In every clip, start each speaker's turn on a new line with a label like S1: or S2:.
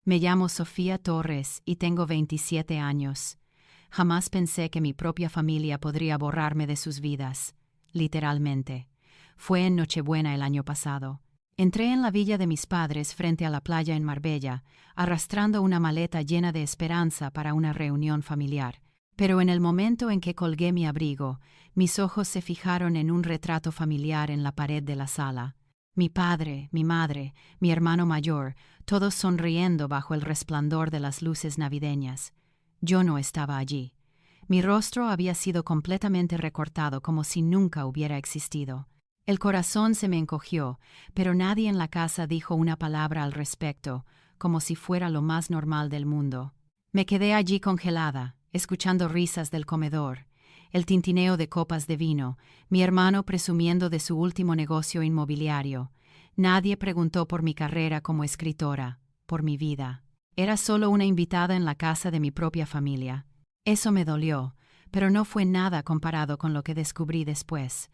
S1: Me llamo Sofía Torres y tengo 27 años. Jamás pensé que mi propia familia podría borrarme de sus vidas. Literalmente. Fue en Nochebuena el año pasado. Entré en la villa de mis padres frente a la playa en Marbella, arrastrando una maleta llena de esperanza para una reunión familiar. Pero en el momento en que colgué mi abrigo, mis ojos se fijaron en un retrato familiar en la pared de la sala. Mi padre, mi madre, mi hermano mayor, todos sonriendo bajo el resplandor de las luces navideñas. Yo no estaba allí. Mi rostro había sido completamente recortado como si nunca hubiera existido. El corazón se me encogió, pero nadie en la casa dijo una palabra al respecto, como si fuera lo más normal del mundo. Me quedé allí congelada, escuchando risas del comedor, el tintineo de copas de vino, mi hermano presumiendo de su último negocio inmobiliario. Nadie preguntó por mi carrera como escritora, por mi vida. Era solo una invitada en la casa de mi propia familia. Eso me dolió, pero no fue nada comparado con lo que descubrí después.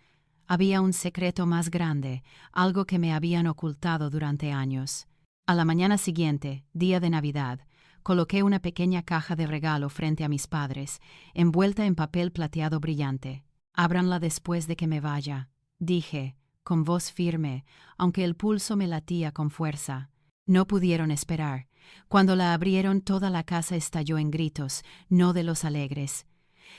S1: Había un secreto más grande, algo que me habían ocultado durante años. A la mañana siguiente, día de Navidad, coloqué una pequeña caja de regalo frente a mis padres, envuelta en papel plateado brillante. «Ábranla después de que me vaya», dije, con voz firme, aunque el pulso me latía con fuerza. No pudieron esperar. Cuando la abrieron, toda la casa estalló en gritos, no de los alegres.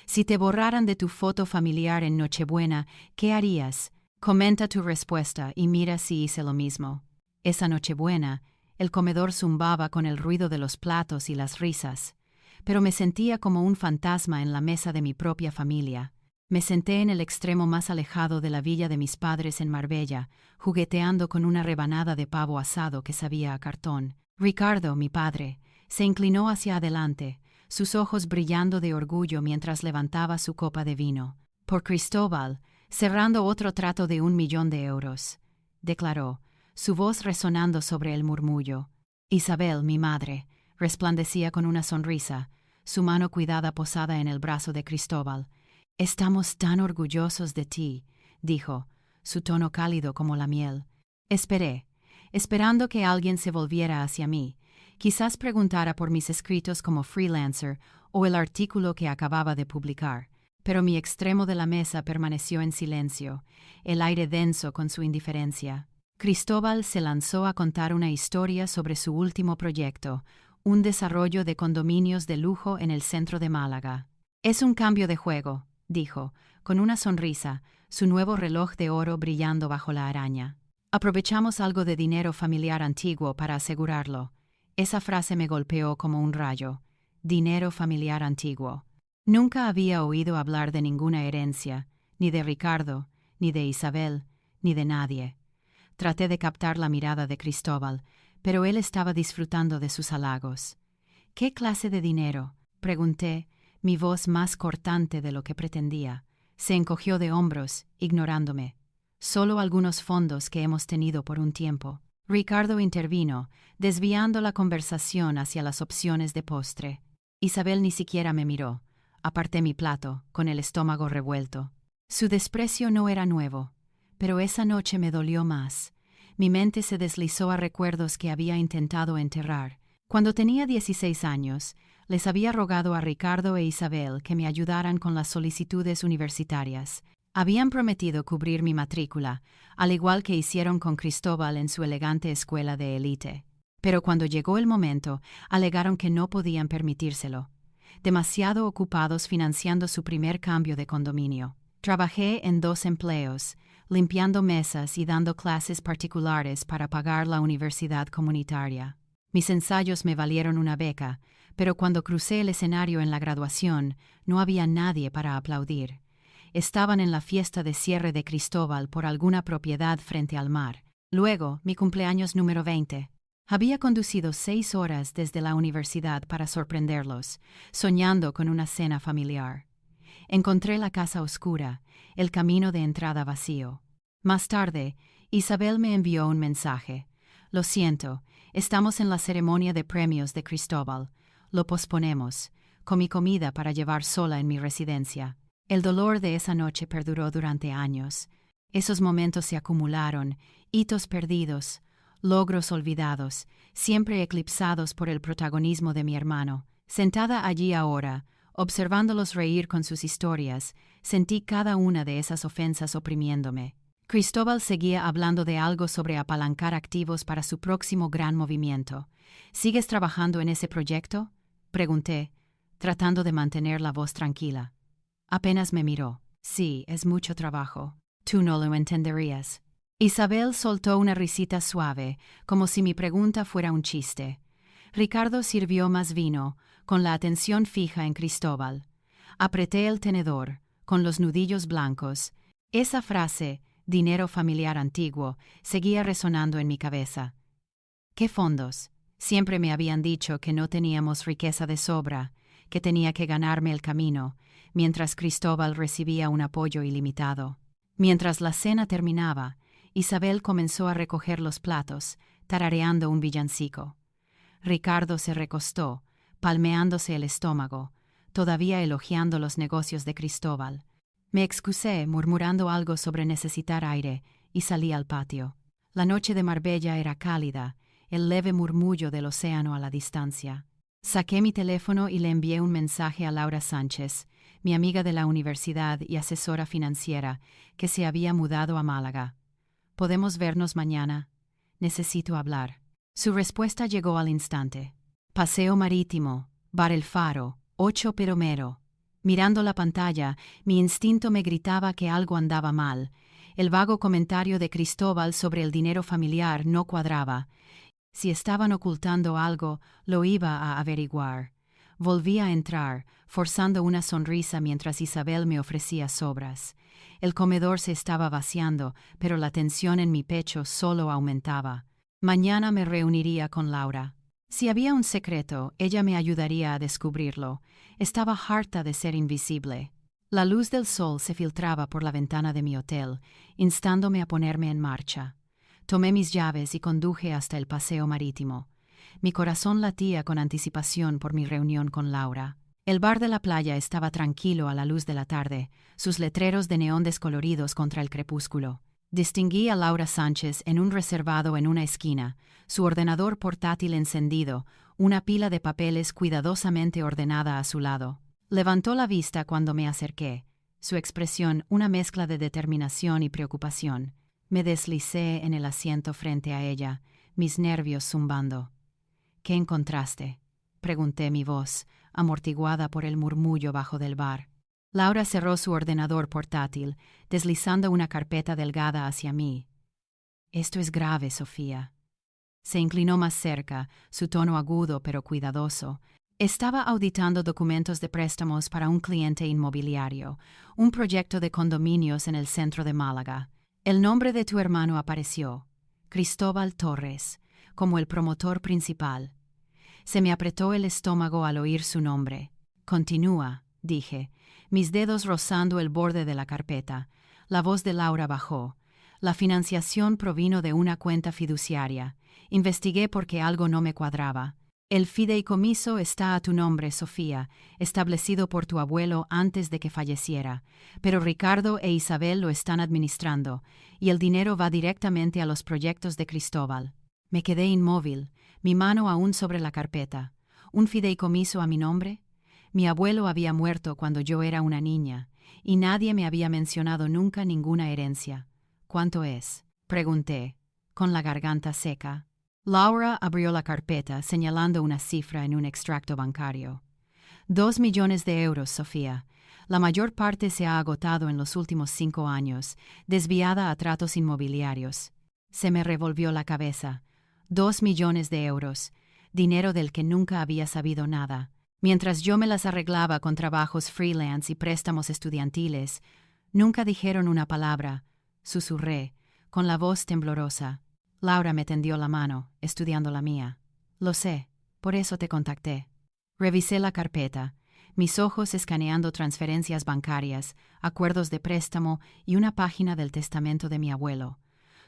S1: «Si te borraran de tu foto familiar en Nochebuena, ¿qué harías? Comenta tu respuesta y mira si hice lo mismo». Esa Nochebuena, el comedor zumbaba con el ruido de los platos y las risas, pero me sentía como un fantasma en la mesa de mi propia familia. Me senté en el extremo más alejado de la villa de mis padres en Marbella, jugueteando con una rebanada de pavo asado que sabía a cartón. Ricardo, mi padre, se inclinó hacia adelante, sus ojos brillando de orgullo mientras levantaba su copa de vino. «Por Cristóbal, cerrando otro trato de 1.000.000 euros», declaró, su voz resonando sobre el murmullo. Isabel, mi madre, resplandecía con una sonrisa, su mano cuidada posada en el brazo de Cristóbal. «Estamos tan orgullosos de ti», dijo, su tono cálido como la miel. Esperé, esperando que alguien se volviera hacia mí. Quizás preguntara por mis escritos como freelancer o el artículo que acababa de publicar, pero mi extremo de la mesa permaneció en silencio, el aire denso con su indiferencia. Cristóbal se lanzó a contar una historia sobre su último proyecto, un desarrollo de condominios de lujo en el centro de Málaga. «Es un cambio de juego», dijo, con una sonrisa, su nuevo reloj de oro brillando bajo la araña. «Aprovechamos algo de dinero familiar antiguo para asegurarlo». Esa frase me golpeó como un rayo. Dinero familiar antiguo. Nunca había oído hablar de ninguna herencia, ni de Ricardo, ni de Isabel, ni de nadie. Traté de captar la mirada de Cristóbal, pero él estaba disfrutando de sus halagos. «¿Qué clase de dinero?», pregunté, mi voz más cortante de lo que pretendía. Se encogió de hombros, ignorándome. «Solo algunos fondos que hemos tenido por un tiempo». Ricardo intervino, desviando la conversación hacia las opciones de postre. Isabel ni siquiera me miró. Aparté mi plato, con el estómago revuelto. Su desprecio no era nuevo, pero esa noche me dolió más. Mi mente se deslizó a recuerdos que había intentado enterrar. Cuando tenía 16 años, les había rogado a Ricardo e Isabel que me ayudaran con las solicitudes universitarias. Habían prometido cubrir mi matrícula, al igual que hicieron con Cristóbal en su elegante escuela de élite. Pero cuando llegó el momento, alegaron que no podían permitírselo. Demasiado ocupados financiando su primer cambio de condominio. Trabajé en 2 empleos, limpiando mesas y dando clases particulares para pagar la universidad comunitaria. Mis ensayos me valieron una beca, pero cuando crucé el escenario en la graduación, no había nadie para aplaudir. Estaban en la fiesta de cierre de Cristóbal por alguna propiedad frente al mar. Luego, mi cumpleaños número 20. Había conducido 6 horas desde la universidad para sorprenderlos, soñando con una cena familiar. Encontré la casa oscura, el camino de entrada vacío. Más tarde, Isabel me envió un mensaje. «Lo siento, estamos en la ceremonia de premios de Cristóbal. Lo posponemos. Comí comida para llevar sola en mi residencia». El dolor de esa noche perduró durante años. Esos momentos se acumularon, hitos perdidos. logros olvidados, siempre eclipsados por el protagonismo de mi hermano. Sentada allí ahora, observándolos reír con sus historias, sentí cada una de esas ofensas oprimiéndome. Cristóbal seguía hablando de algo sobre apalancar activos para su próximo gran movimiento. ¿Sigues trabajando en ese proyecto?, pregunté, tratando de mantener la voz tranquila. Apenas me miró. Sí, es mucho trabajo. Tú no lo entenderías. Isabel soltó una risita suave, como si mi pregunta fuera un chiste. Ricardo sirvió más vino, con la atención fija en Cristóbal. Apreté el tenedor, con los nudillos blancos. Esa frase, dinero familiar antiguo, seguía resonando en mi cabeza. ¿Qué fondos? Siempre me habían dicho que no teníamos riqueza de sobra, que tenía que ganarme el camino, mientras Cristóbal recibía un apoyo ilimitado. Mientras la cena terminaba, Isabel comenzó a recoger los platos, tarareando un villancico. Ricardo se recostó, palmeándose el estómago, todavía elogiando los negocios de Cristóbal. Me excusé, murmurando algo sobre necesitar aire, y salí al patio. La noche de Marbella era cálida, el leve murmullo del océano a la distancia. Saqué mi teléfono y le envié un mensaje a Laura Sánchez, mi amiga de la universidad y asesora financiera, que se había mudado a Málaga. ¿Podemos vernos mañana? Necesito hablar. Su respuesta llegó al instante. Paseo marítimo, Bar El Faro, 8 Peromero. Mirando la pantalla, mi instinto me gritaba que algo andaba mal. El vago comentario de Cristóbal sobre el dinero familiar no cuadraba. Si estaban ocultando algo, lo iba a averiguar. Volví a entrar, forzando una sonrisa mientras Isabel me ofrecía sobras. El comedor se estaba vaciando, pero la tensión en mi pecho solo aumentaba. Mañana me reuniría con Laura. Si había un secreto, ella me ayudaría a descubrirlo. Estaba harta de ser invisible. La luz del sol se filtraba por la ventana de mi hotel, instándome a ponerme en marcha. Tomé mis llaves y conduje hasta el paseo marítimo. Mi corazón latía con anticipación por mi reunión con Laura. El bar de la playa estaba tranquilo a la luz de la tarde, sus letreros de neón descoloridos contra el crepúsculo. Distinguí a Laura Sánchez en un reservado en una esquina, su ordenador portátil encendido, una pila de papeles cuidadosamente ordenada a su lado. Levantó la vista cuando me acerqué, su expresión una mezcla de determinación y preocupación. Me deslicé en el asiento frente a ella, mis nervios zumbando. ¿Qué encontraste?, pregunté, mi voz, amortiguada por el murmullo bajo del bar. Laura cerró su ordenador portátil, deslizando una carpeta delgada hacia mí. Esto es grave, Sofía. Se inclinó más cerca, su tono agudo pero cuidadoso. Estaba auditando documentos de préstamos para un cliente inmobiliario, un proyecto de condominios en el centro de Málaga. El nombre de tu hermano apareció, Cristóbal Torres, como el promotor principal. Se me apretó el estómago al oír su nombre. Continúa, dije, mis dedos rozando el borde de la carpeta. La voz de Laura bajó. La financiación provino de una cuenta fiduciaria. Investigué porque algo no me cuadraba. El fideicomiso está a tu nombre, Sofía, establecido por tu abuelo antes de que falleciera, pero Ricardo e Isabel lo están administrando, y el dinero va directamente a los proyectos de Cristóbal. Me quedé inmóvil, mi mano aún sobre la carpeta. ¿Un fideicomiso a mi nombre? Mi abuelo había muerto cuando yo era una niña, y nadie me había mencionado nunca ninguna herencia. ¿Cuánto es?, pregunté, con la garganta seca. Laura abrió la carpeta, señalando una cifra en un extracto bancario. 2 millones de euros, Sofía. La mayor parte se ha agotado en los últimos 5 años, desviada a tratos inmobiliarios. Se me revolvió la cabeza. 2 millones de euros, dinero del que nunca había sabido nada. Mientras yo me las arreglaba con trabajos freelance y préstamos estudiantiles, nunca dijeron una palabra, susurré, con la voz temblorosa. Laura me tendió la mano, estudiando la mía. Lo sé, por eso te contacté. Revisé la carpeta, mis ojos escaneando transferencias bancarias, acuerdos de préstamo y una página del testamento de mi abuelo.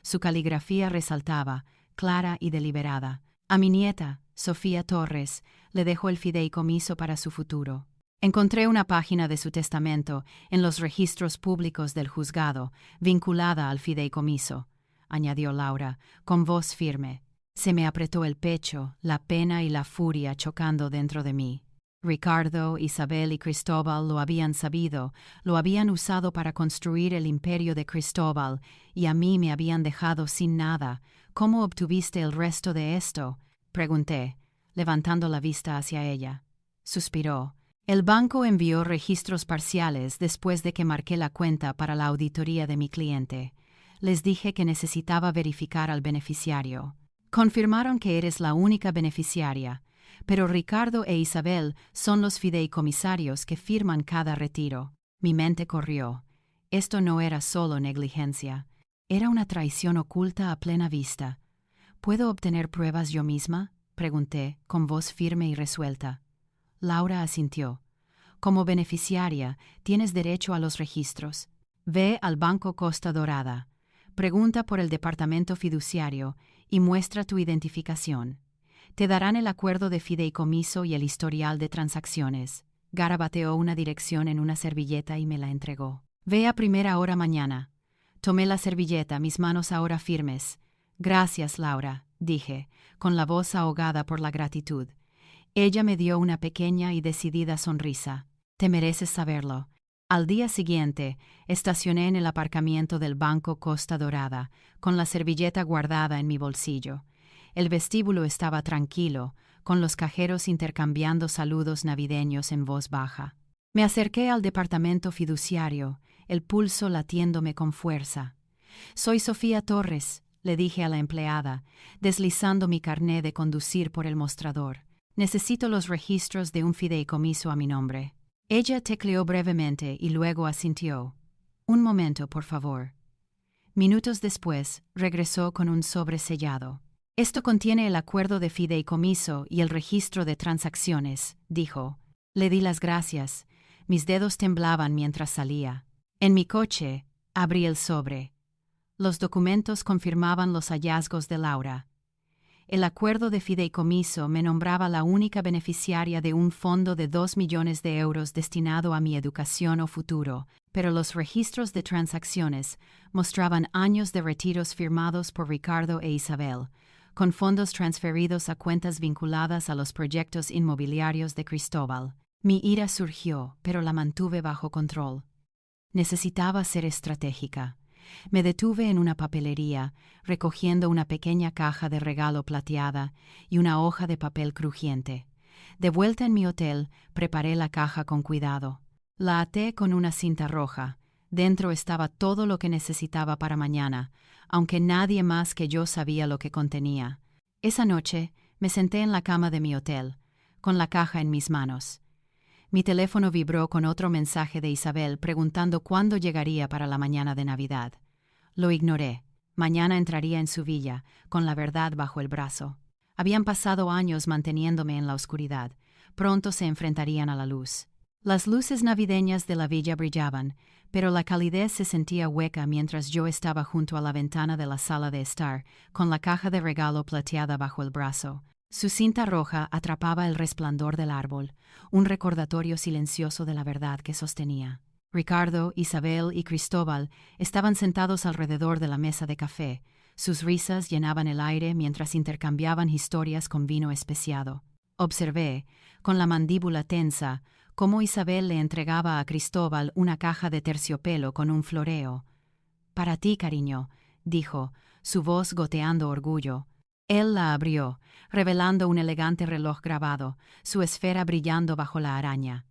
S1: Su caligrafía resaltaba, clara y deliberada. A mi nieta, Sofía Torres, le dejo el fideicomiso para su futuro. Encontré una página de su testamento en los registros públicos del juzgado, vinculada al fideicomiso, añadió Laura, con voz firme. Se me apretó el pecho, la pena y la furia chocando dentro de mí. Ricardo, Isabel y Cristóbal lo habían sabido, lo habían usado para construir el imperio de Cristóbal, y a mí me habían dejado sin nada. ¿Cómo obtuviste el resto de esto?, pregunté, levantando la vista hacia ella. Suspiró. El banco envió registros parciales después de que marqué la cuenta para la auditoría de mi cliente. Les dije que necesitaba verificar al beneficiario. Confirmaron que eres la única beneficiaria, pero Ricardo e Isabel son los fideicomisarios que firman cada retiro. Mi mente corrió. Esto no era solo negligencia. Era una traición oculta a plena vista. ¿Puedo obtener pruebas yo misma?, pregunté, con voz firme y resuelta. Laura asintió. Como beneficiaria, tienes derecho a los registros. Ve al Banco Costa Dorada. Pregunta por el departamento fiduciario y muestra tu identificación. Te darán el acuerdo de fideicomiso y el historial de transacciones. Garabateó una dirección en una servilleta y me la entregó. Ve a primera hora mañana. Tomé la servilleta, mis manos ahora firmes. Gracias, Laura, dije, con la voz ahogada por la gratitud. Ella me dio una pequeña y decidida sonrisa. Te mereces saberlo. Al día siguiente, estacioné en el aparcamiento del Banco Costa Dorada, con la servilleta guardada en mi bolsillo. El vestíbulo estaba tranquilo, con los cajeros intercambiando saludos navideños en voz baja. Me acerqué al departamento fiduciario, el pulso latiéndome con fuerza. «Soy Sofía Torres», le dije a la empleada, deslizando mi carné de conducir por el mostrador. «Necesito los registros de un fideicomiso a mi nombre». Ella tecleó brevemente y luego asintió. «Un momento, por favor». Minutos después, regresó con un sobre sellado. «Esto contiene el acuerdo de fideicomiso y el registro de transacciones», dijo. Le di las gracias. Mis dedos temblaban mientras salía. En mi coche, abrí el sobre. Los documentos confirmaban los hallazgos de Laura. El acuerdo de fideicomiso me nombraba la única beneficiaria de un fondo de 2 millones de euros destinado a mi educación o futuro, pero los registros de transacciones mostraban años de retiros firmados por Ricardo e Isabel, con fondos transferidos a cuentas vinculadas a los proyectos inmobiliarios de Cristóbal. Mi ira surgió, pero la mantuve bajo control. Necesitaba ser estratégica. Me detuve en una papelería, recogiendo una pequeña caja de regalo plateada y una hoja de papel crujiente. De vuelta en mi hotel, preparé la caja con cuidado. La até con una cinta roja. Dentro estaba todo lo que necesitaba para mañana, aunque nadie más que yo sabía lo que contenía. Esa noche, me senté en la cama de mi hotel, con la caja en mis manos. Mi teléfono vibró con otro mensaje de Isabel preguntando cuándo llegaría para la mañana de Navidad. Lo ignoré. Mañana entraría en su villa, con la verdad bajo el brazo. Habían pasado años manteniéndome en la oscuridad. Pronto se enfrentarían a la luz. Las luces navideñas de la villa brillaban, pero la calidez se sentía hueca mientras yo estaba junto a la ventana de la sala de estar, con la caja de regalo plateada bajo el brazo. Su cinta roja atrapaba el resplandor del árbol, un recordatorio silencioso de la verdad que sostenía. Ricardo, Isabel y Cristóbal estaban sentados alrededor de la mesa de café. Sus risas llenaban el aire mientras intercambiaban historias con vino especiado. Observé, con la mandíbula tensa, cómo Isabel le entregaba a Cristóbal una caja de terciopelo con un floreo. «Para ti, cariño», dijo, su voz goteando orgullo. Él la abrió, revelando un elegante reloj grabado, su esfera brillando bajo la araña.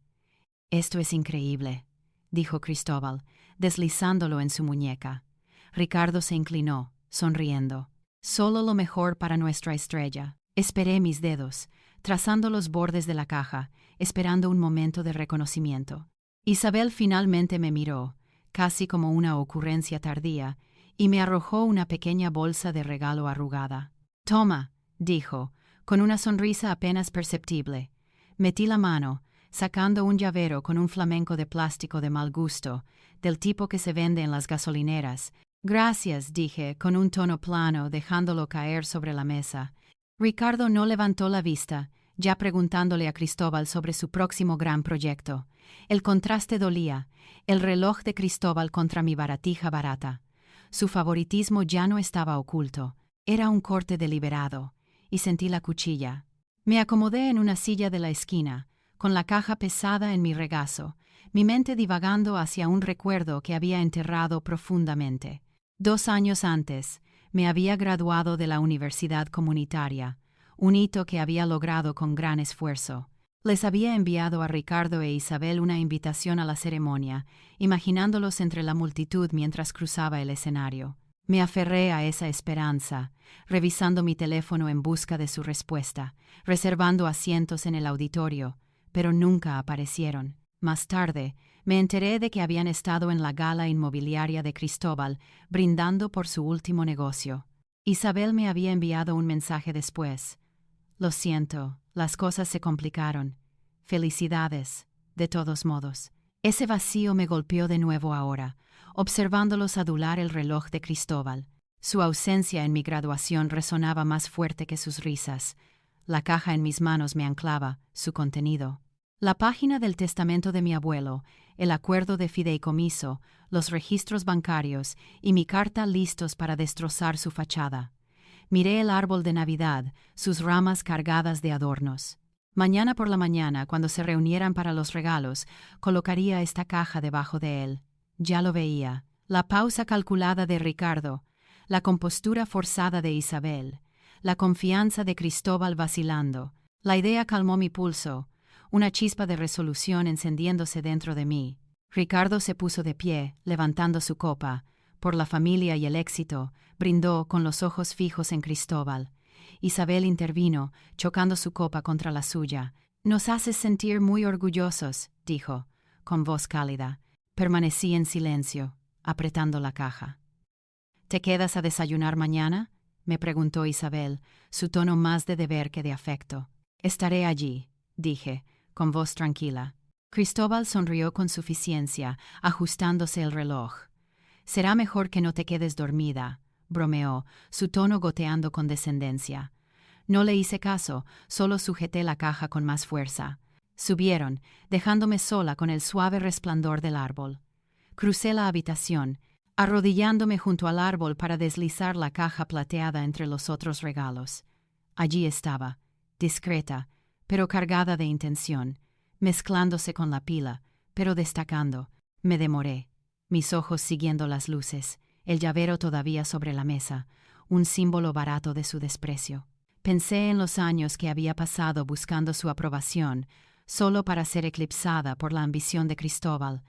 S1: «Esto es increíble», dijo Cristóbal, deslizándolo en su muñeca. Ricardo se inclinó, sonriendo. «Solo lo mejor para nuestra estrella». Esperé mis dedos, trazando los bordes de la caja, esperando un momento de reconocimiento. Isabel finalmente me miró, casi como una ocurrencia tardía, y me arrojó una pequeña bolsa de regalo arrugada. «Toma», dijo, con una sonrisa apenas perceptible. Metí la mano, sacando un llavero con un flamenco de plástico de mal gusto, del tipo que se vende en las gasolineras. «Gracias», dije, con un tono plano, dejándolo caer sobre la mesa. Ricardo no levantó la vista, ya preguntándole a Cristóbal sobre su próximo gran proyecto. El contraste dolía, el reloj de Cristóbal contra mi baratija barata. Su favoritismo ya no estaba oculto, era un corte deliberado. y sentí la cuchilla. Me acomodé en una silla de la esquina, con la caja pesada en mi regazo, mi mente divagando hacia un recuerdo que había enterrado profundamente. 2 años antes, me había graduado de la universidad comunitaria, un hito que había logrado con gran esfuerzo. Les había enviado a Ricardo e Isabel una invitación a la ceremonia, imaginándolos entre la multitud mientras cruzaba el escenario. Me aferré a esa esperanza, revisando mi teléfono en busca de su respuesta, reservando asientos en el auditorio, pero nunca aparecieron. Más tarde, me enteré de que habían estado en la gala inmobiliaria de Cristóbal, brindando por su último negocio. Isabel me había enviado un mensaje después. Lo siento, las cosas se complicaron. Felicidades, de todos modos. Ese vacío me golpeó de nuevo ahora, observándolos adular el reloj de Cristóbal. Su ausencia en mi graduación resonaba más fuerte que sus risas. La caja en mis manos me anclaba, su contenido. La página del testamento de mi abuelo, el acuerdo de fideicomiso, los registros bancarios y mi carta listos para destrozar su fachada. Miré el árbol de Navidad, sus ramas cargadas de adornos. Mañana por la mañana, cuando se reunieran para los regalos, colocaría esta caja debajo de él. Ya lo veía. La pausa calculada de Ricardo, la compostura forzada de Isabel, la confianza de Cristóbal vacilando. La idea calmó mi pulso, una chispa de resolución encendiéndose dentro de mí. Ricardo se puso de pie, levantando su copa. Por la familia y el éxito, brindó con los ojos fijos en Cristóbal. Isabel intervino, chocando su copa contra la suya. «Nos haces sentir muy orgullosos», dijo, con voz cálida. Permanecí en silencio, apretando la caja. «¿Te quedas a desayunar mañana?», me preguntó Isabel, su tono más de deber que de afecto. «Estaré allí», dije, con voz tranquila. Cristóbal sonrió con suficiencia, ajustándose el reloj. «Será mejor que no te quedes dormida», bromeó, su tono goteando con descendencia. No le hice caso, solo sujeté la caja con más fuerza. Subieron, dejándome sola con el suave resplandor del árbol. Crucé la habitación, arrodillándome junto al árbol para deslizar la caja plateada entre los otros regalos. Allí estaba, discreta, pero cargada de intención, mezclándose con la pila, pero destacando. Me demoré, mis ojos siguiendo las luces, el llavero todavía sobre la mesa, un símbolo barato de su desprecio. Pensé en los años que había pasado buscando su aprobación, solo para ser eclipsada por la ambición de Cristóbal.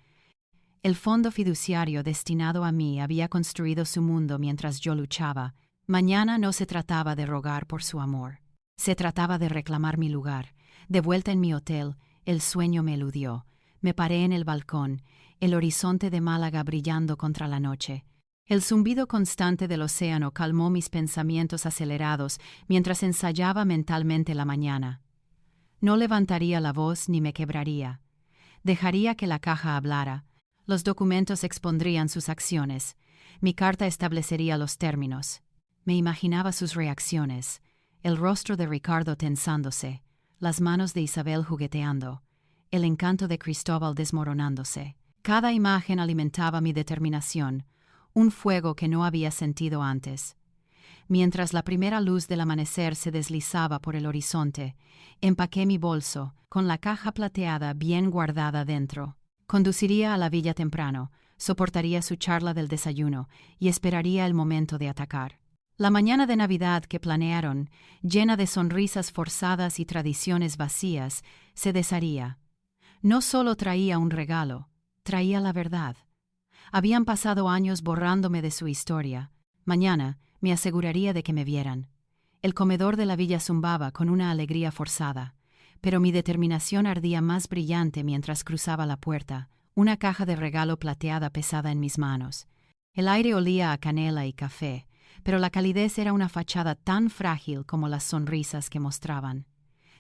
S1: El fondo fiduciario destinado a mí había construido su mundo mientras yo luchaba. Mañana no se trataba de rogar por su amor. Se trataba de reclamar mi lugar. De vuelta en mi hotel, el sueño me eludió. Me paré en el balcón, el horizonte de Málaga brillando contra la noche. El zumbido constante del océano calmó mis pensamientos acelerados mientras ensayaba mentalmente la mañana. No levantaría la voz ni me quebraría. Dejaría que la caja hablara. Los documentos expondrían sus acciones. Mi carta establecería los términos. Me imaginaba sus reacciones. El rostro de Ricardo tensándose, las manos de Isabel jugueteando, el encanto de Cristóbal desmoronándose. Cada imagen alimentaba mi determinación, un fuego que no había sentido antes. Mientras la primera luz del amanecer se deslizaba por el horizonte, empaqué mi bolso, con la caja plateada bien guardada dentro. Conduciría a la villa temprano, soportaría su charla del desayuno y esperaría el momento de atacar. La mañana de Navidad que planearon, llena de sonrisas forzadas y tradiciones vacías, se desharía. No solo traía un regalo, traía la verdad. Habían pasado años borrándome de su historia. Mañana me aseguraría de que me vieran. El comedor de la villa zumbaba con una alegría forzada, pero mi determinación ardía más brillante mientras cruzaba la puerta, una caja de regalo plateada pesada en mis manos. El aire olía a canela y café, pero la calidez era una fachada tan frágil como las sonrisas que mostraban.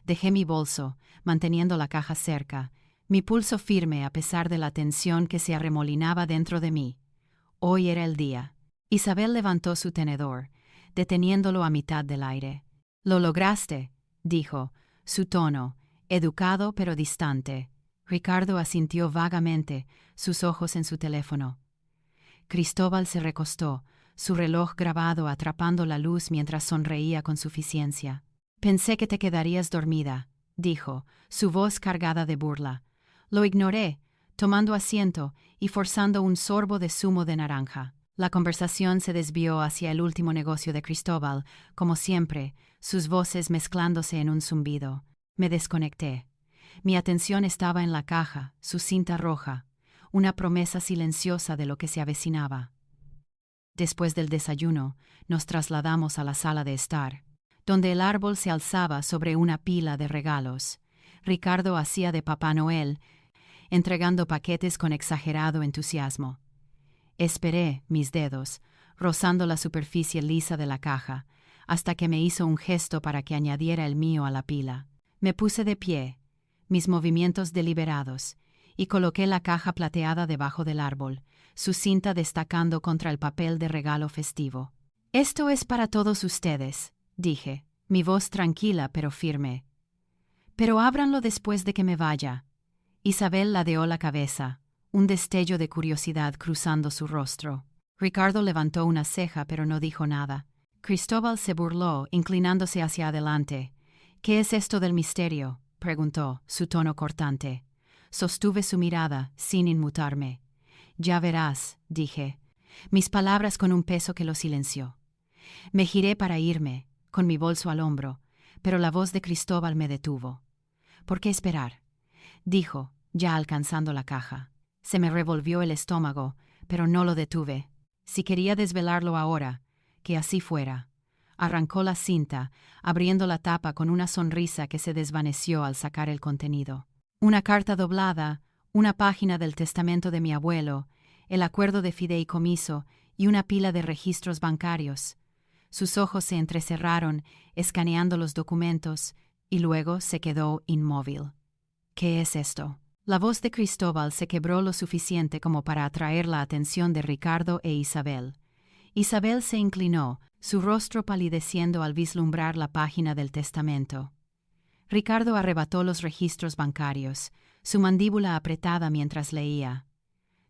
S1: Dejé mi bolso, manteniendo la caja cerca, mi pulso firme a pesar de la tensión que se arremolinaba dentro de mí. Hoy era el día. Isabel levantó su tenedor, deteniéndolo a mitad del aire. «Lo lograste», dijo, su tono, educado pero distante. Ricardo asintió vagamente, sus ojos en su teléfono. Cristóbal se recostó, su reloj grabado atrapando la luz mientras sonreía con suficiencia. Pensé que te quedarías dormida, dijo, su voz cargada de burla. Lo ignoré, tomando asiento y forzando un sorbo de zumo de naranja. La conversación se desvió hacia el último negocio de Cristóbal, como siempre, sus voces mezclándose en un zumbido. Me desconecté. Mi atención estaba en la caja, su cinta roja, una promesa silenciosa de lo que se avecinaba. Después del desayuno, nos trasladamos a la sala de estar, donde el árbol se alzaba sobre una pila de regalos. Ricardo hacía de Papá Noel, entregando paquetes con exagerado entusiasmo. Esperé mis dedos, rozando la superficie lisa de la caja, hasta que me hizo un gesto para que añadiera el mío a la pila. Me puse de pie, mis movimientos deliberados, y coloqué la caja plateada debajo del árbol, su cinta destacando contra el papel de regalo festivo. «Esto es para todos ustedes», dije, mi voz tranquila pero firme. «Pero ábranlo después de que me vaya». Isabel ladeó la cabeza, un destello de curiosidad cruzando su rostro. Ricardo levantó una ceja pero no dijo nada. Cristóbal se burló, inclinándose hacia adelante. «¿Qué es esto del misterio?», preguntó, su tono cortante. Sostuve su mirada, sin inmutarme. «Ya verás», dije, mis palabras con un peso que lo silenció. Me giré para irme, con mi bolso al hombro, pero la voz de Cristóbal me detuvo. «¿Por qué esperar?», dijo, ya alcanzando la caja. Se me revolvió el estómago, pero no lo detuve. Si quería desvelarlo ahora, que así fuera. Arrancó la cinta, abriendo la tapa con una sonrisa que se desvaneció al sacar el contenido. Una carta doblada, una página del testamento de mi abuelo, el acuerdo de fideicomiso y una pila de registros bancarios. Sus ojos se entrecerraron, escaneando los documentos, y luego se quedó inmóvil. «¿Qué es esto?». La voz de Cristóbal se quebró lo suficiente como para atraer la atención de Ricardo e Isabel. Isabel se inclinó, su rostro palideciendo al vislumbrar la página del testamento. Ricardo arrebató los registros bancarios, su mandíbula apretada mientras leía.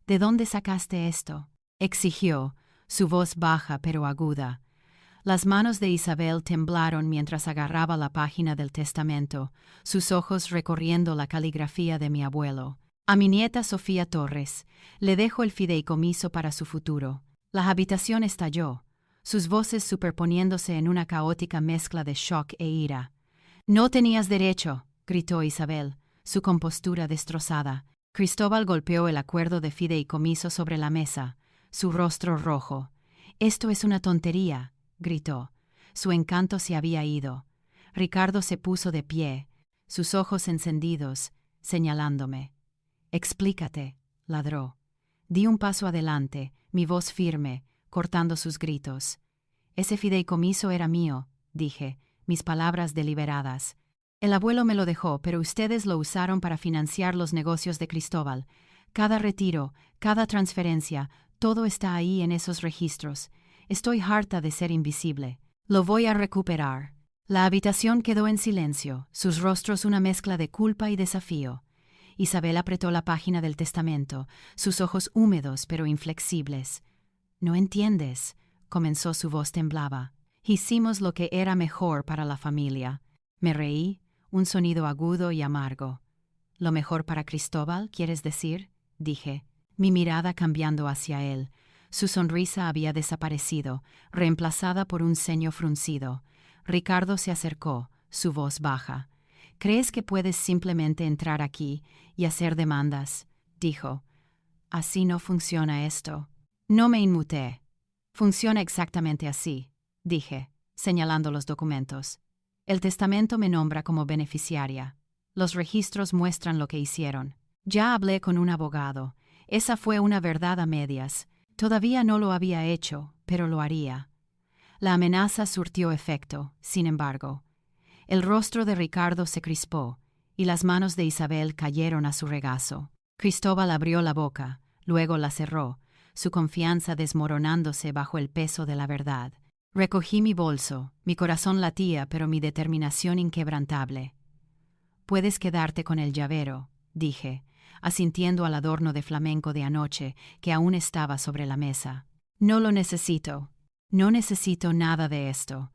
S1: «¿De dónde sacaste esto?», exigió, su voz baja pero aguda. Las manos de Isabel temblaron mientras agarraba la página del testamento, sus ojos recorriendo la caligrafía de mi abuelo. «A mi nieta Sofía Torres, le dejo el fideicomiso para su futuro». La habitación estalló, sus voces superponiéndose en una caótica mezcla de shock e ira. «No tenías derecho», gritó Isabel, su compostura destrozada. Cristóbal golpeó el acuerdo de fideicomiso sobre la mesa, su rostro rojo. «Esto es una tontería», gritó. Su encanto se había ido. Ricardo se puso de pie, sus ojos encendidos, señalándome. «Explícate», ladró. Di un paso adelante, mi voz firme, cortando sus gritos. «Ese fideicomiso era mío», dije, mis palabras deliberadas. «El abuelo me lo dejó, pero ustedes lo usaron para financiar los negocios de Cristóbal. Cada retiro, cada transferencia, todo está ahí en esos registros. Estoy harta de ser invisible. Lo voy a recuperar». La habitación quedó en silencio, sus rostros una mezcla de culpa y desafío. Isabel apretó la página del testamento, sus ojos húmedos pero inflexibles. «No entiendes», comenzó, su voz temblaba. «Hicimos lo que era mejor para la familia». Me reí, un sonido agudo y amargo. «¿Lo mejor para Cristóbal, quieres decir?», dije, mi mirada cambiando hacia él. Su sonrisa había desaparecido, reemplazada por un ceño fruncido. Ricardo se acercó, su voz baja. «¿Crees que puedes simplemente entrar aquí y hacer demandas?», dijo. «Así no funciona esto». No me inmuté. «Funciona exactamente así», dije, señalando los documentos. «El testamento me nombra como beneficiaria. Los registros muestran lo que hicieron. Ya hablé con un abogado. Esa fue una verdad a medias. Todavía no lo había hecho, pero lo haría». La amenaza surtió efecto, sin embargo. El rostro de Ricardo se crispó, y las manos de Isabel cayeron a su regazo. Cristóbal abrió la boca, luego la cerró, su confianza desmoronándose bajo el peso de la verdad. Recogí mi bolso, mi corazón latía, pero mi determinación inquebrantable. «Puedes quedarte con el llavero», dije, asintiendo al adorno de flamenco de anoche que aún estaba sobre la mesa. «No lo necesito. No necesito nada de esto.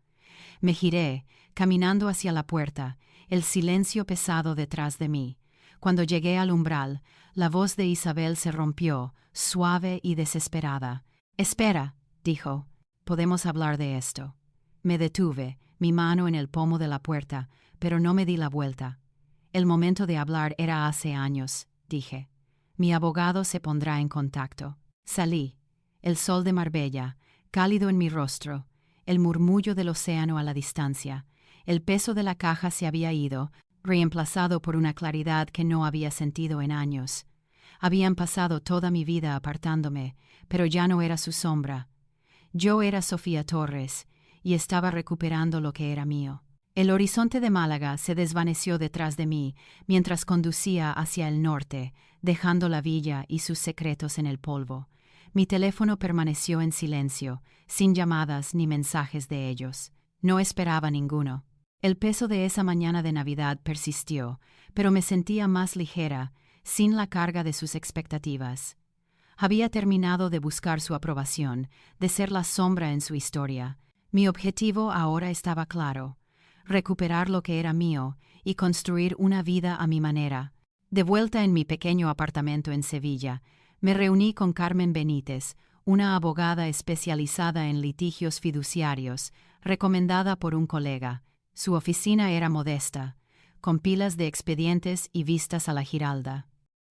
S1: Me giré, caminando hacia la puerta, el silencio pesado detrás de mí. Cuando llegué al umbral, la voz de Isabel se rompió, suave y desesperada. «Espera», dijo, «podemos hablar de esto». Me detuve, mi mano en el pomo de la puerta, pero no me di la vuelta. «El momento de hablar era hace años», dije. «Mi abogado se pondrá en contacto». Salí. El sol de Marbella, cálido en mi rostro, el murmullo del océano a la distancia. El peso de la caja se había ido, reemplazado por una claridad que no había sentido en años. Habían pasado toda mi vida apartándome, pero ya no era su sombra. Yo era Sofía Torres, y estaba recuperando lo que era mío. El horizonte de Málaga se desvaneció detrás de mí mientras conducía hacia el norte, dejando la villa y sus secretos en el polvo. Mi teléfono permaneció en silencio, sin llamadas ni mensajes de ellos. No esperaba ninguno. El peso de esa mañana de Navidad persistió, pero me sentía más ligera, sin la carga de sus expectativas. Había terminado de buscar su aprobación, de ser la sombra en su historia. Mi objetivo ahora estaba claro: recuperar lo que era mío y construir una vida a mi manera. De vuelta en mi pequeño apartamento en Sevilla, me reuní con Carmen Benítez, una abogada especializada en litigios fiduciarios, recomendada por un colega. Su oficina era modesta, con pilas de expedientes y vistas a la Giralda.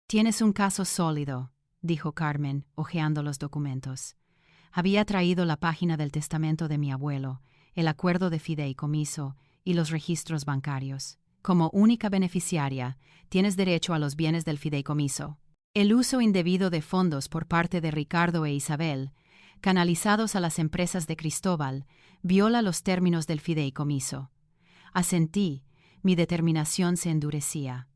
S1: «Tienes un caso sólido», dijo Carmen, hojeando los documentos. Había traído la página del testamento de mi abuelo, el acuerdo de fideicomiso y los registros bancarios. Como única beneficiaria, tienes derecho a los bienes del fideicomiso. El uso indebido de fondos por parte de Ricardo e Isabel, canalizados a las empresas de Cristóbal, viola los términos del fideicomiso. Asentí, mi determinación se endurecía.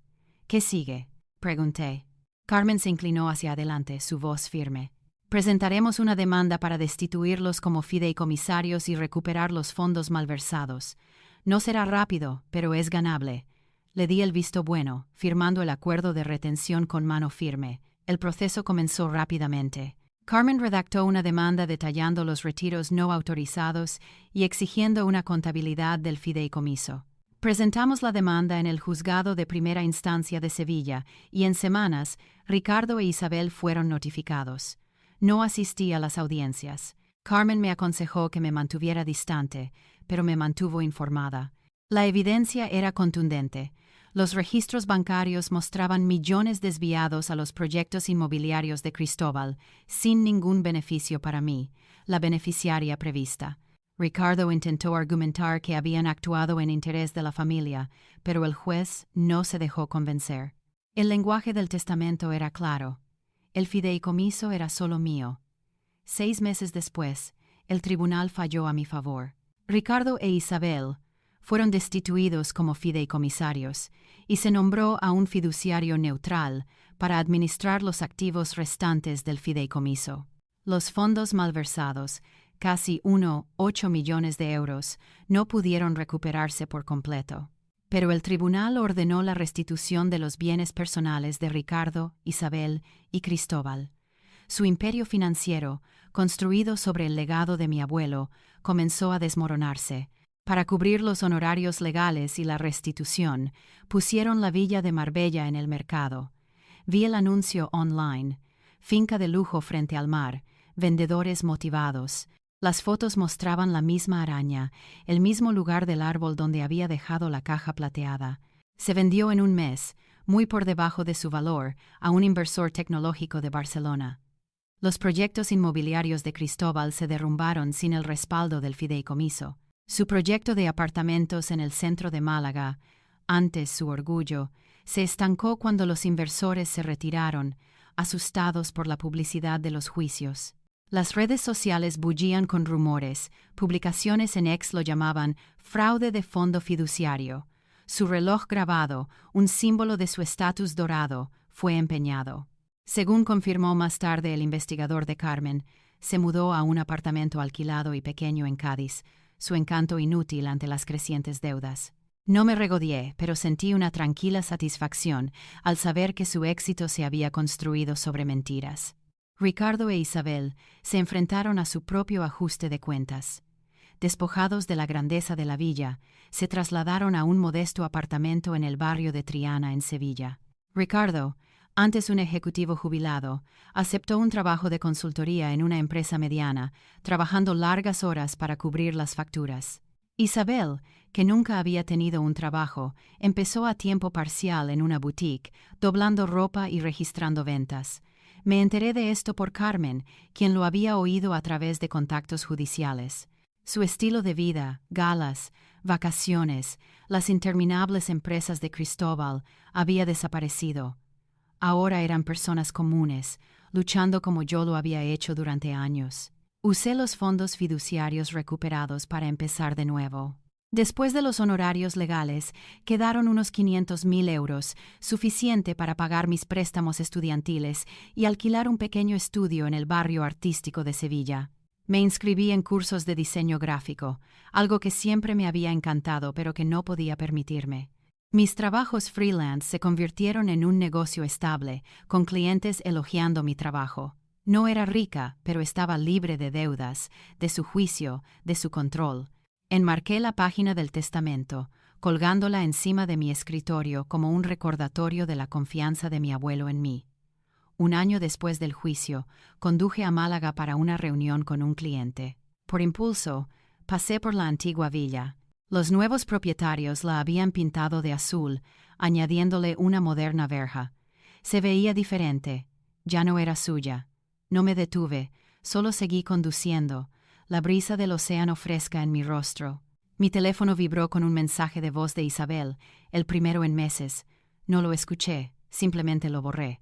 S1: «¿Qué sigue?», pregunté. Carmen se inclinó hacia adelante, su voz firme. «Presentaremos una demanda para destituirlos como fideicomisarios y recuperar los fondos malversados. No será rápido, pero es ganable». Le di el visto bueno, firmando el acuerdo de retención con mano firme. El proceso comenzó rápidamente. Carmen redactó una demanda detallando los retiros no autorizados y exigiendo una contabilidad del fideicomiso. Presentamos la demanda en el Juzgado de Primera Instancia de Sevilla y en semanas Ricardo e Isabel fueron notificados. No asistí a las audiencias. Carmen me aconsejó que me mantuviera distante, pero me mantuvo informada. La evidencia era contundente. Los registros bancarios mostraban millones desviados a los proyectos inmobiliarios de Cristóbal, sin ningún beneficio para mí, la beneficiaria prevista. Ricardo intentó argumentar que habían actuado en interés de la familia, pero el juez no se dejó convencer. El lenguaje del testamento era claro. El fideicomiso era solo mío. 6 meses después, el tribunal falló a mi favor. Ricardo e Isabel fueron destituidos como fideicomisarios y se nombró a un fiduciario neutral para administrar los activos restantes del fideicomiso. Los fondos malversados, casi 1,8 millones de euros, no pudieron recuperarse por completo. Pero el tribunal ordenó la restitución de los bienes personales de Ricardo, Isabel y Cristóbal. Su imperio financiero, construido sobre el legado de mi abuelo, comenzó a desmoronarse. Para cubrir los honorarios legales y la restitución, pusieron la villa de Marbella en el mercado. Vi el anuncio online: finca de lujo frente al mar, vendedores motivados. Las fotos mostraban la misma araña, el mismo lugar del árbol donde había dejado la caja plateada. Se vendió en un mes, muy por debajo de su valor, a un inversor tecnológico de Barcelona. Los proyectos inmobiliarios de Cristóbal se derrumbaron sin el respaldo del fideicomiso. Su proyecto de apartamentos en el centro de Málaga, antes su orgullo, se estancó cuando los inversores se retiraron, asustados por la publicidad de los juicios. Las redes sociales bullían con rumores, publicaciones en X lo llamaban fraude de fondo fiduciario. Su reloj grabado, un símbolo de su estatus dorado, fue empeñado. Según confirmó más tarde el investigador de Carmen, se mudó a un apartamento alquilado y pequeño en Cádiz, su encanto inútil ante las crecientes deudas. No me regodeé, pero sentí una tranquila satisfacción al saber que su éxito se había construido sobre mentiras. Ricardo e Isabel se enfrentaron a su propio ajuste de cuentas. despojados de la grandeza de la villa, se trasladaron a un modesto apartamento en el barrio de Triana, en Sevilla. Ricardo, antes un ejecutivo jubilado, aceptó un trabajo de consultoría en una empresa mediana, trabajando largas horas para cubrir las facturas. Isabel, que nunca había tenido un trabajo, empezó a tiempo parcial en una boutique, doblando ropa y registrando ventas. Me enteré de esto por Carmen, quien lo había oído a través de contactos judiciales. Su estilo de vida, galas, vacaciones, las interminables empresas de Cristóbal, había desaparecido. Ahora eran personas comunes, luchando como yo lo había hecho durante años. Usé los fondos fiduciarios recuperados para empezar de nuevo. Después de los honorarios legales, quedaron unos 500.000 euros, suficiente para pagar mis préstamos estudiantiles y alquilar un pequeño estudio en el barrio artístico de Sevilla. Me inscribí en cursos de diseño gráfico, algo que siempre me había encantado pero que no podía permitirme. Mis trabajos freelance se convirtieron en un negocio estable, con clientes elogiando mi trabajo. No era rica, pero estaba libre de deudas, de su juicio, de su control. Enmarqué la página del testamento, colgándola encima de mi escritorio como un recordatorio de la confianza de mi abuelo en mí. Un año después del juicio, conduje a Málaga para una reunión con un cliente. Por impulso, pasé por la antigua villa. Los nuevos propietarios la habían pintado de azul, añadiéndole una moderna verja. Se veía diferente, ya no era suya. No me detuve, solo seguí conduciendo, la brisa del océano fresca en mi rostro. Mi teléfono vibró con un mensaje de voz de Isabel, el primero en meses. No lo escuché, simplemente lo borré.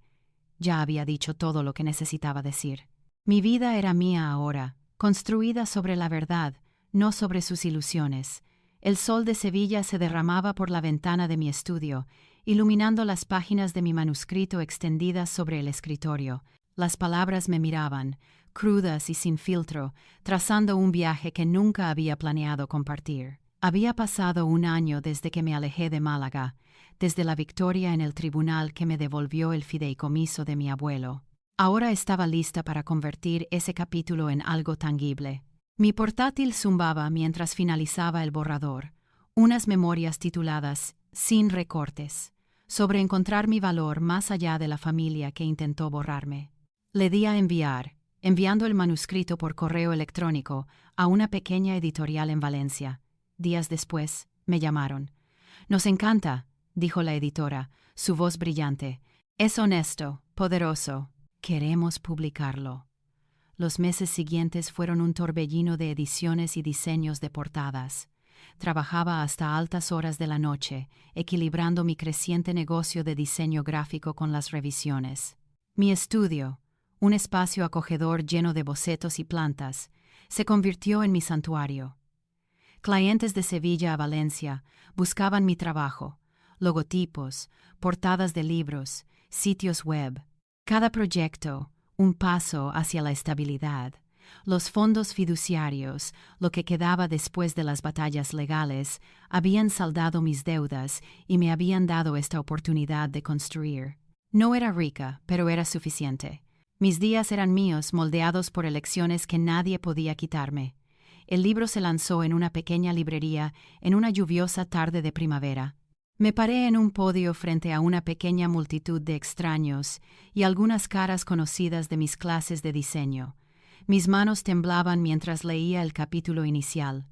S1: Ya había dicho todo lo que necesitaba decir. Mi vida era mía ahora, construida sobre la verdad, no sobre sus ilusiones. El sol de Sevilla se derramaba por la ventana de mi estudio, iluminando las páginas de mi manuscrito extendidas sobre el escritorio. Las palabras me miraban, crudas y sin filtro, trazando un viaje que nunca había planeado compartir. Había pasado un año desde que me alejé de Málaga, desde la victoria en el tribunal que me devolvió el fideicomiso de mi abuelo. Ahora estaba lista para convertir ese capítulo en algo tangible. Mi portátil zumbaba mientras finalizaba el borrador, unas memorias tituladas Sin recortes, sobre encontrar mi valor más allá de la familia que intentó borrarme. Le di a enviar, enviando el manuscrito por correo electrónico a una pequeña editorial en Valencia. Días después, me llamaron. «Nos encanta», dijo la editora, su voz brillante. «Es honesto, poderoso. Queremos publicarlo». Los meses siguientes fueron un torbellino de ediciones y diseños de portadas. Trabajaba hasta altas horas de la noche, equilibrando mi creciente negocio de diseño gráfico con las revisiones. Mi estudio, un espacio acogedor lleno de bocetos y plantas, se convirtió en mi santuario. Clientes de Sevilla a Valencia buscaban mi trabajo, logotipos, portadas de libros, sitios web. Cada proyecto, un paso hacia la estabilidad. Los fondos fiduciarios, lo que quedaba después de las batallas legales, habían saldado mis deudas y me habían dado esta oportunidad de construir. No era rica, pero era suficiente. Mis días eran míos, moldeados por elecciones que nadie podía quitarme. El libro se lanzó en una pequeña librería en una lluviosa tarde de primavera. Me paré en un podio frente a una pequeña multitud de extraños y algunas caras conocidas de mis clases de diseño. Mis manos temblaban mientras leía el capítulo inicial.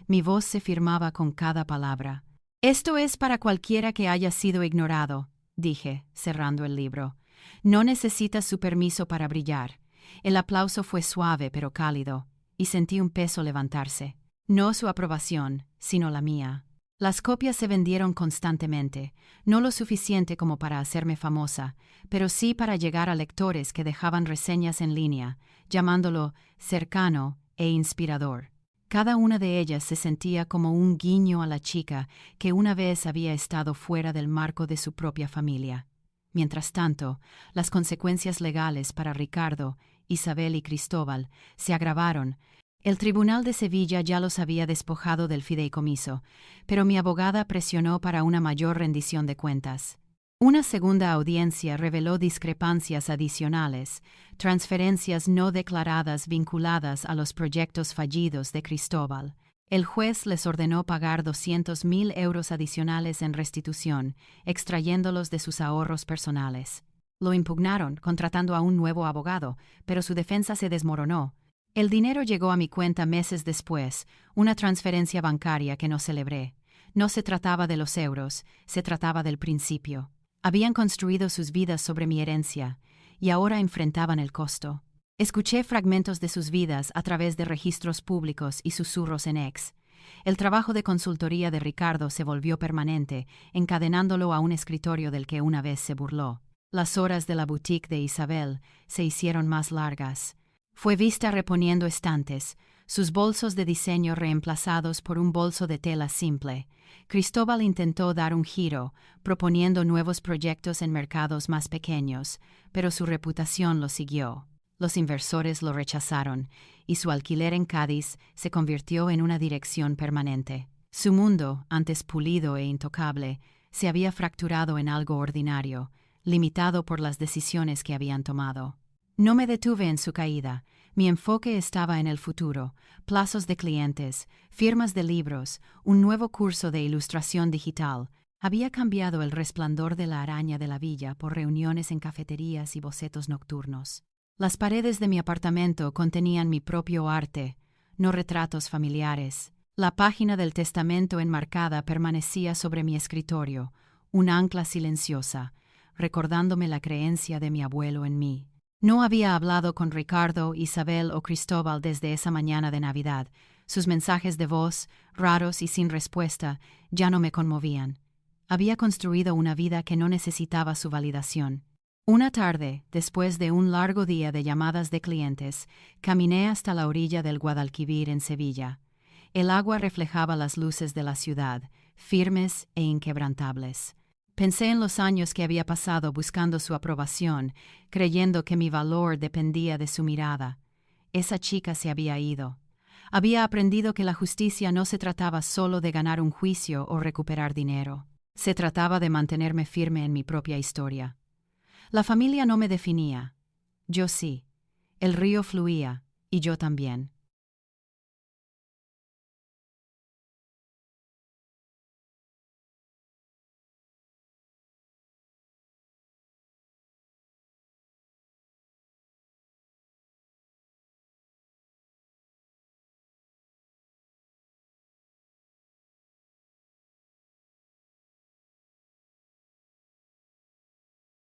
S1: Mi voz se firmaba con cada palabra. «Esto es para cualquiera que haya sido ignorado», dije, cerrando el libro. «No necesitas su permiso para brillar». El aplauso fue suave pero cálido, y sentí un peso levantarse. No su aprobación, sino la mía. Las copias se vendieron constantemente, no lo suficiente como para hacerme famosa, pero sí para llegar a lectores que dejaban reseñas en línea, llamándolo cercano e inspirador. Cada una de ellas se sentía como un guiño a la chica que una vez había estado fuera del marco de su propia familia. Mientras tanto, las consecuencias legales para Ricardo, Isabel y Cristóbal se agravaron. El Tribunal de Sevilla ya los había despojado del fideicomiso, pero mi abogada presionó para una mayor rendición de cuentas. Una segunda audiencia reveló discrepancias adicionales, transferencias no declaradas vinculadas a los proyectos fallidos de Cristóbal. El juez les ordenó pagar 200.000 euros adicionales en restitución, extrayéndolos de sus ahorros personales. Lo impugnaron, contratando a un nuevo abogado, pero su defensa se desmoronó. El dinero llegó a mi cuenta meses después, una transferencia bancaria que no celebré. No se trataba de los euros, se trataba del principio. Habían construido sus vidas sobre mi herencia, y ahora enfrentaban el costo. Escuché fragmentos de sus vidas a través de registros públicos y susurros en X. El trabajo de consultoría de Ricardo se volvió permanente, encadenándolo a un escritorio del que una vez se burló. Las horas de la boutique de Isabel se hicieron más largas. Fue vista reponiendo estantes, sus bolsos de diseño reemplazados por un bolso de tela simple. Cristóbal intentó dar un giro, proponiendo nuevos proyectos en mercados más pequeños, pero su reputación lo siguió. Los inversores lo rechazaron, y su alquiler en Cádiz se convirtió en una dirección permanente. Su mundo, antes pulido e intocable, se había fracturado en algo ordinario, limitado por las decisiones que habían tomado. No me detuve en su caída. Mi enfoque estaba en el futuro, plazos de clientes, firmas de libros, un nuevo curso de ilustración digital. Había cambiado el resplandor de la araña de la villa por reuniones en cafeterías y bocetos nocturnos. Las paredes de mi apartamento contenían mi propio arte, no retratos familiares. La página del testamento enmarcada permanecía sobre mi escritorio, un ancla silenciosa, recordándome la creencia de mi abuelo en mí. No había hablado con Ricardo, Isabel o Cristóbal desde esa mañana de Navidad. Sus mensajes de voz, raros y sin respuesta, ya no me conmovían. Había construido una vida que no necesitaba su validación. Una tarde, después de un largo día de llamadas de clientes, caminé hasta la orilla del Guadalquivir en Sevilla. El agua reflejaba las luces de la ciudad, firmes e inquebrantables. Pensé en los años que había pasado buscando su aprobación, creyendo que mi valor dependía de su mirada. Esa chica se había ido. Había aprendido que la justicia no se trataba solo de ganar un juicio o recuperar dinero. Se trataba de mantenerme firme en mi propia historia. La familia no me definía. Yo sí. El río fluía, y yo también.